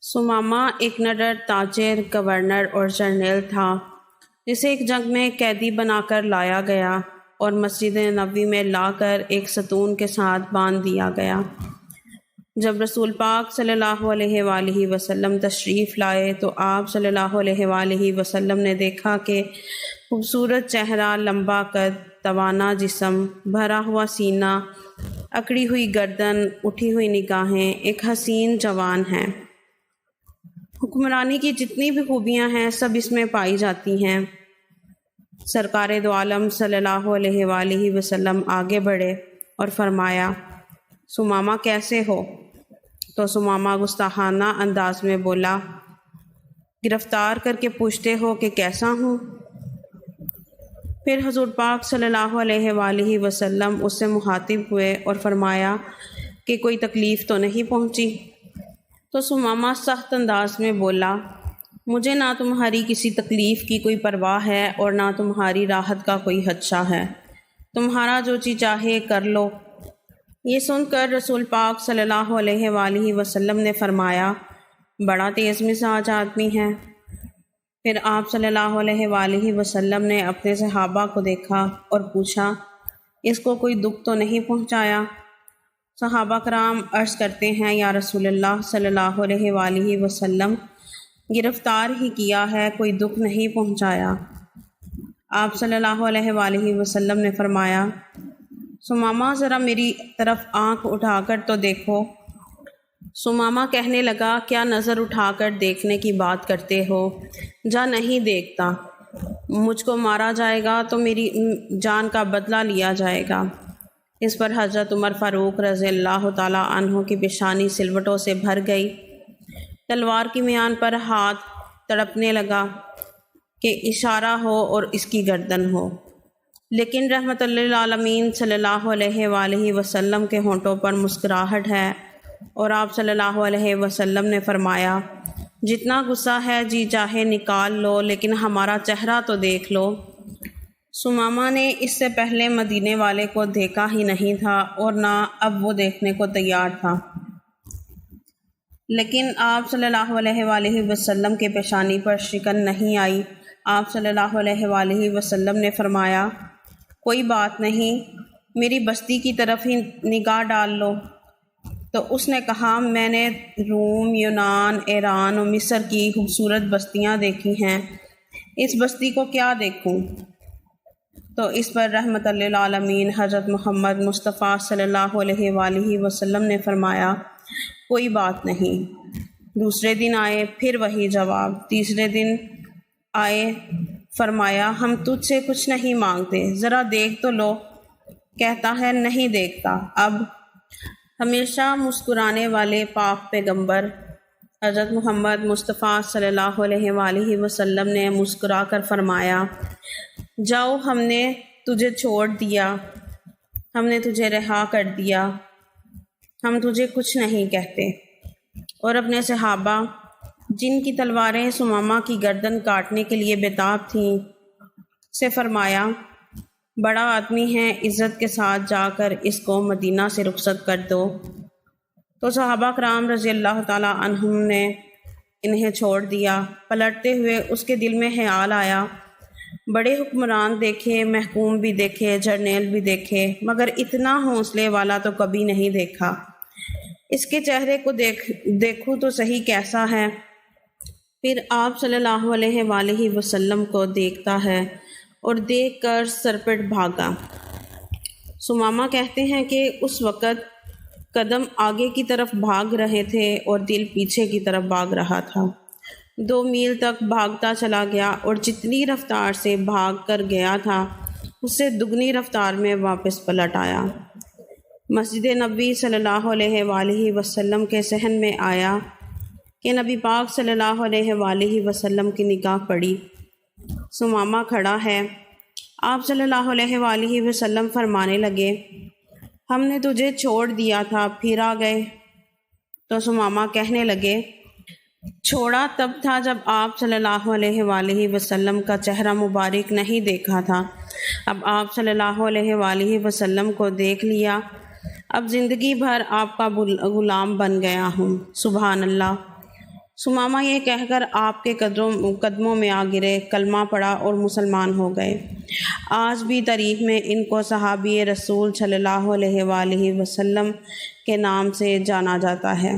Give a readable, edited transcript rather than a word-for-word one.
سمامہ ایک نڈر تاجر، گورنر اور جرنیل تھا جسے ایک جنگ میں قیدی بنا کر لایا گیا اور مسجد نبوی میں لا کر ایک ستون کے ساتھ باندھ دیا گیا۔ جب رسول پاک صلی اللہ علیہ وآلہ وسلم تشریف لائے تو آپ صلی اللہ علیہ وآلہ وسلم نے دیکھا کہ خوبصورت چہرہ، لمبا قد، توانا جسم، بھرا ہوا سینہ، اکڑی ہوئی گردن، اٹھی ہوئی نگاہیں، ایک حسین جوان ہیں۔ حکمرانی کی جتنی بھی خوبیاں ہیں سب اس میں پائی جاتی ہیں۔ سرکار دو عالم صلی اللہ علیہ وآلہ وسلم آگے بڑھے اور فرمایا، سمامہ کیسے ہو؟ تو سمامہ گستاخانہ انداز میں بولا، گرفتار کر کے پوچھتے ہو کہ کیسا ہوں؟ پھر حضور پاک صلی اللہ علیہ وآلہ وسلم اس سے مخاطب ہوئے اور فرمایا کہ کوئی تکلیف تو نہیں پہنچی؟ تو سمامہ سخت انداز میں بولا، مجھے نہ تمہاری کسی تکلیف کی کوئی پرواہ ہے اور نہ تمہاری راحت کا کوئی خدشہ ہے، تمہارا جو چیز چاہے کر لو۔ یہ سن کر رسول پاک صلی اللہ علیہ وآلہ وسلم نے فرمایا، بڑا تیز مزاج آدمی ہے۔ پھر آپ صلی اللہ علیہ وآلہ وسلم نے اپنے صحابہ کو دیکھا اور پوچھا، اس کو کوئی دکھ تو نہیں پہنچایا؟ صحابہ کرام عرض کرتے ہیں، یا رسول اللہ صلی اللہ علیہ وآلہ وسلم، گرفتار ہی کیا ہے، کوئی دکھ نہیں پہنچایا۔ آپ صلی اللہ علیہ وآلہ وسلم نے فرمایا، سمامہ ذرا میری طرف آنکھ اٹھا کر تو دیکھو۔ سمامہ کہنے لگا، کیا نظر اٹھا کر دیکھنے کی بات کرتے ہو؟ جا نہیں دیکھتا، مجھ کو مارا جائے گا تو میری جان کا بدلہ لیا جائے گا۔ اس پر حضرت عمر فاروق رضی اللہ تعالیٰ عنہ کی پیشانی سلوٹوں سے بھر گئی، تلوار کی میان پر ہاتھ تڑپنے لگا کہ اشارہ ہو اور اس کی گردن ہو، لیکن رحمت للعالمین صلی اللہ علیہ وآلہ وسلم کے ہونٹوں پر مسکراہٹ ہے، اور آپ صلی اللہ علیہ وسلم نے فرمایا، جتنا غصہ ہے جی چاہے نکال لو، لیکن ہمارا چہرہ تو دیکھ لو۔ سمامہ نے اس سے پہلے مدینے والے کو دیکھا ہی نہیں تھا اور نہ اب وہ دیکھنے کو تیار تھا، لیکن آپ صلی اللہ علیہ وآلہ وسلم کے پیشانی پر شکن نہیں آئی۔ آپ صلی اللہ علیہ وآلہ وسلم نے فرمایا، کوئی بات نہیں، میری بستی کی طرف ہی نگاہ ڈال لو۔ تو اس نے کہا، میں نے روم، یونان، ایران اور مصر کی خوبصورت بستیاں دیکھی ہیں، اس بستی کو کیا دیکھوں؟ تو اس پر رحمت للعالمین حضرت محمد مصطفیٰ صلی اللہ علیہ وآلہ وسلم نے فرمایا، کوئی بات نہیں۔ دوسرے دن آئے، پھر وہی جواب۔ تیسرے دن آئے، فرمایا، ہم تجھ سے کچھ نہیں مانگتے، ذرا دیکھ تو لو۔ کہتا ہے، نہیں دیکھتا۔ اب ہمیشہ مسکرانے والے پاک پیغمبر حضرت محمد مصطفیٰ صلی اللہ علیہ وآلہ وسلم نے مسکرا کر فرمایا، جاؤ، ہم نے تجھے چھوڑ دیا، ہم نے تجھے رہا کر دیا، ہم تجھے کچھ نہیں کہتے۔ اور اپنے صحابہ جن کی تلواریں سمامہ کی گردن کاٹنے کے لیے بےتاب تھیں سے فرمایا، بڑا آدمی ہے، عزت کے ساتھ جا کر اس کو مدینہ سے رخصت کر دو۔ تو صحابہ کرام رضی اللہ تعالیٰ عنہم نے انہیں چھوڑ دیا۔ پلٹتے ہوئے اس کے دل میں خیال آیا، بڑے حکمران دیکھے، محکوم بھی دیکھے، جرنیل بھی دیکھے، مگر اتنا حوصلے والا تو کبھی نہیں دیکھا۔ اس کے چہرے کو دیکھوں تو صحیح کیسا ہے۔ پھر آپ صلی اللہ علیہ وآلہ وسلم کو دیکھتا ہے اور دیکھ کر سرپٹ بھاگا۔ سمامہ کہتے ہیں کہ اس وقت قدم آگے کی طرف بھاگ رہے تھے اور دل پیچھے کی طرف بھاگ رہا تھا۔ 2 میل تک بھاگتا چلا گیا اور جتنی رفتار سے بھاگ کر گیا تھا اس سے دگنی رفتار میں واپس پلٹ آیا۔ مسجد نبوی صلی اللہ علیہ وآلہ وسلم کے صحن میں آیا کہ نبی پاک صلی اللہ علیہ وآلہ وسلم کی نگاہ پڑی، سمامہ کھڑا ہے۔ آپ صلی اللہ علیہ وآلہ وسلم فرمانے لگے، ہم نے تجھے چھوڑ دیا تھا، پھر آ گئے۔ تو سمامہ کہنے لگے، چھوڑا تب تھا جب آپ صلی اللہ علیہ وآلہ وسلم کا چہرہ مبارک نہیں دیکھا تھا، اب آپ صلی اللہ علیہ وآلہ وسلم کو دیکھ لیا، اب زندگی بھر آپ کا غلام بن گیا ہوں۔ سبحان اللہ۔ سمامہ یہ کہہ کر آپ کے قدموں میں آ گرے، کلمہ پڑھا اور مسلمان ہو گئے۔ آج بھی تاریخ میں ان کو صحابی رسول صلی اللہ علیہ وآلہ وسلم کے نام سے جانا جاتا ہے۔